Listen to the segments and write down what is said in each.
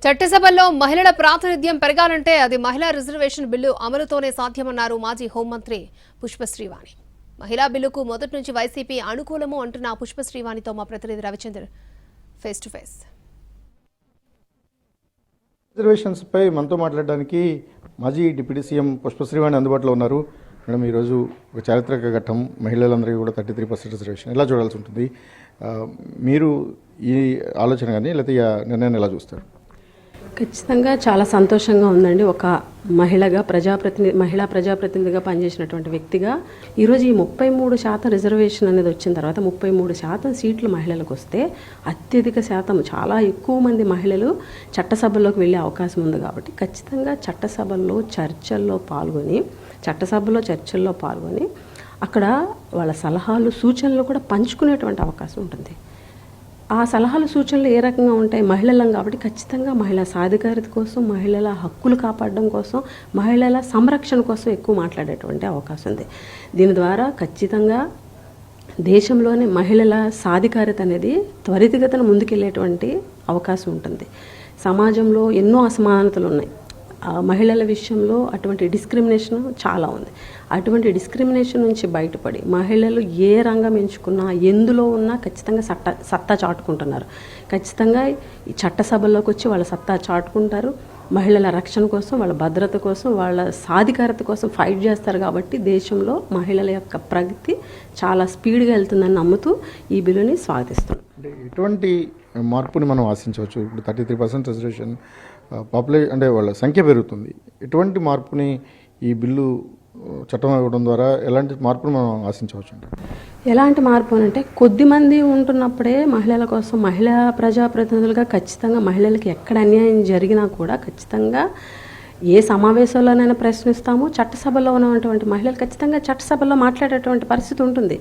చట్టసభలో మహిళల ప్రాతినిధ్యం పెరగాలంటే అది మహిళా రిజర్వేషన్ బిల్లు అమలుతోనే సాధ్యమన్నారు మాజీ హోంమంత్రి పుష్పశ్రీవాణి. మహిళా బిల్లుకు మొదటి నుంచి వైసీపీ అనుకూలము అంటున్న పుష్పశ్రీవాణితో మా ప్రతినిధి Ravichandra face to face. Reservations పై మనతో మాట్లాడడానికి మాజీ డిప్యూటీ సీఎం పుష్పశ్రీవాణి అందుబాటులో ఉన్నారు. మేడం, ఈరోజు ఒక చారిత్రక ఘట్టం, మహిళలందరికీ కూడా 33% రిజర్వేషన్ ఎలా చూడాల్సి ఉంటుంది? మీరు ఈ ఆలోచన కానీ లేకపోతే ఈ నిర్ణయాన్ని ఎలా చూస్తారు? ఖచ్చితంగా చాలా సంతోషంగా ఉందండి. ఒక మహిళా ప్రజాప్రతినిధిగా పనిచేసినటువంటి వ్యక్తిగా ఈరోజు ఈ 33% రిజర్వేషన్ అనేది వచ్చిన తర్వాత 33% సీట్లు మహిళలకు వస్తే అత్యధిక శాతం చాలా ఎక్కువ మంది మహిళలు చట్టసభల్లోకి వెళ్ళే అవకాశం ఉంది. కాబట్టి ఖచ్చితంగా చట్టసభల్లో చర్చల్లో పాల్గొని అక్కడ వాళ్ళ సలహాలు సూచనలు కూడా పంచుకునేటువంటి అవకాశం ఉంటుంది. ఆ సలహాలు సూచనలు ఏ రకంగా ఉంటాయి? మహిళలం కాబట్టి ఖచ్చితంగా మహిళా సాధికారత కోసం, మహిళల హక్కులు కాపాడడం కోసం, మహిళల సంరక్షణ కోసం ఎక్కువ మాట్లాడేటువంటి అవకాశం ఉంది. దీని ద్వారా ఖచ్చితంగా దేశంలోని మహిళల సాధికారత అనేది త్వరితగతిన ముందుకెళ్ళేటువంటి అవకాశం ఉంటుంది. సమాజంలో ఎన్నో అసమానతలు ఉన్నాయి. మహిళల విషయంలో అటువంటి డిస్క్రిమినేషన్ చాలా ఉంది. అటువంటి డిస్క్రిమినేషన్ నుంచి బయటపడి మహిళలు ఏ రంగం ఎంచుకున్నా, ఎందులో ఉన్నా ఖచ్చితంగా సత్తా చాటుకుంటున్నారు. ఖచ్చితంగా ఈ చట్టసభల్లోకి వచ్చి వాళ్ళ సత్తా చాటుకుంటారు. మహిళల రక్షణ కోసం, వాళ్ళ భద్రత కోసం, వాళ్ళ సాధికారత కోసం ఫైట్ చేస్తారు. కాబట్టి దేశంలో మహిళల యొక్క ప్రగతి చాలా స్పీడ్గా వెళ్తుందని నమ్ముతూ ఈ బిల్లుని స్వాగతిస్తున్నాం. అంటే ఎటువంటి మార్పుని మనం ఆశించవచ్చు? ఇప్పుడు 33% రిజర్వేషన్ పాపులేషన్ అంటే వాళ్ళ సంఖ్య పెరుగుతుంది. ఎటువంటి మార్పుని ఈ బిల్లు చట్టం ఇవ్వడం ద్వారా ఎలాంటి మార్పును మనం ఆశించవచ్చు? ఎలాంటి మార్పు అని అంటే, కొద్దిమంది ఉంటున్నప్పుడే మహిళల కోసం మహిళా ప్రజాప్రతినిధులుగా ఖచ్చితంగా మహిళలకి ఎక్కడ అన్యాయం జరిగినా కూడా ఖచ్చితంగా ఏ సమావేశంలోనైనా ప్రశ్నిస్తాము. చట్టసభలో ఉన్నటువంటి మహిళలు ఖచ్చితంగా చట్టసభలో మాట్లాడేటువంటి పరిస్థితి ఉంటుంది.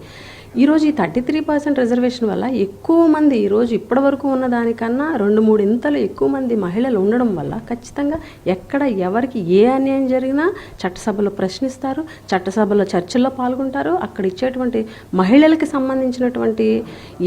ఈరోజు ఈ 33% రిజర్వేషన్ వల్ల ఎక్కువ మంది ఈరోజు ఇప్పటి వరకు ఉన్న దానికన్నా 2-3 ఇంతలు ఎక్కువ మంది మహిళలు ఉండడం వల్ల ఖచ్చితంగా ఎక్కడ ఎవరికి ఏ అన్యాయం జరిగినా చట్టసభలో ప్రశ్నిస్తారు, చట్టసభలో చర్చల్లో పాల్గొంటారు. అక్కడ ఇచ్చేటువంటి మహిళలకి సంబంధించినటువంటి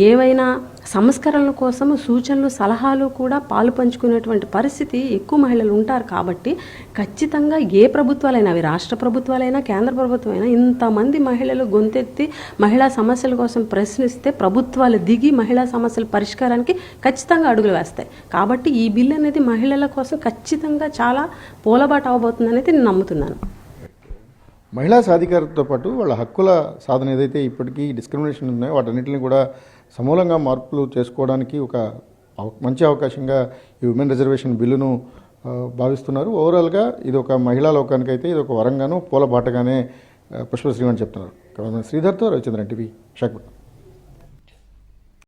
ఏవైనా సంస్కరణల కోసం సూచనలు, సలహాలు కూడా పాలు పంచుకునేటువంటి పరిస్థితి ఎక్కువ మహిళలు ఉంటారు. కాబట్టి ఖచ్చితంగా ఏ ప్రభుత్వాలైనా, అవి రాష్ట్ర ప్రభుత్వాలైనా కేంద్ర ప్రభుత్వమైనా, ఇంతమంది మహిళలు గొంతెత్తి మహిళా సమస్యల కోసం ప్రశ్నిస్తే ప్రభుత్వాలు దిగి మహిళా సమస్యల పరిష్కారానికి ఖచ్చితంగా అడుగులు వేస్తాయి. కాబట్టి ఈ బిల్లు అనేది మహిళల కోసం ఖచ్చితంగా చాలా పూలబాట అవబోతుందనేది నేను నమ్ముతున్నాను. మహిళా సాధికారతతో పాటు వాళ్ళ హక్కుల సాధన ఏదైతే ఇప్పటికీ డిస్క్రిమినేషన్ ఉన్నాయో వాటన్నిటిని కూడా సమూలంగా మార్పులు చేసుకోవడానికి ఒక మంచి అవకాశంగా ఈ ఉమెన్ రిజర్వేషన్ బిల్లును భావిస్తున్నారు. ఓవరాల్గా ఇది ఒక మహిళా లోకానికైతే ఇది ఒక వరంగాను పూలబాటగానే పుష్పశ్రీవాణి చెప్తున్నారు. శ్రీధర్తో రవిచంద్రన్, టీవీ, విశాఖపట్నం.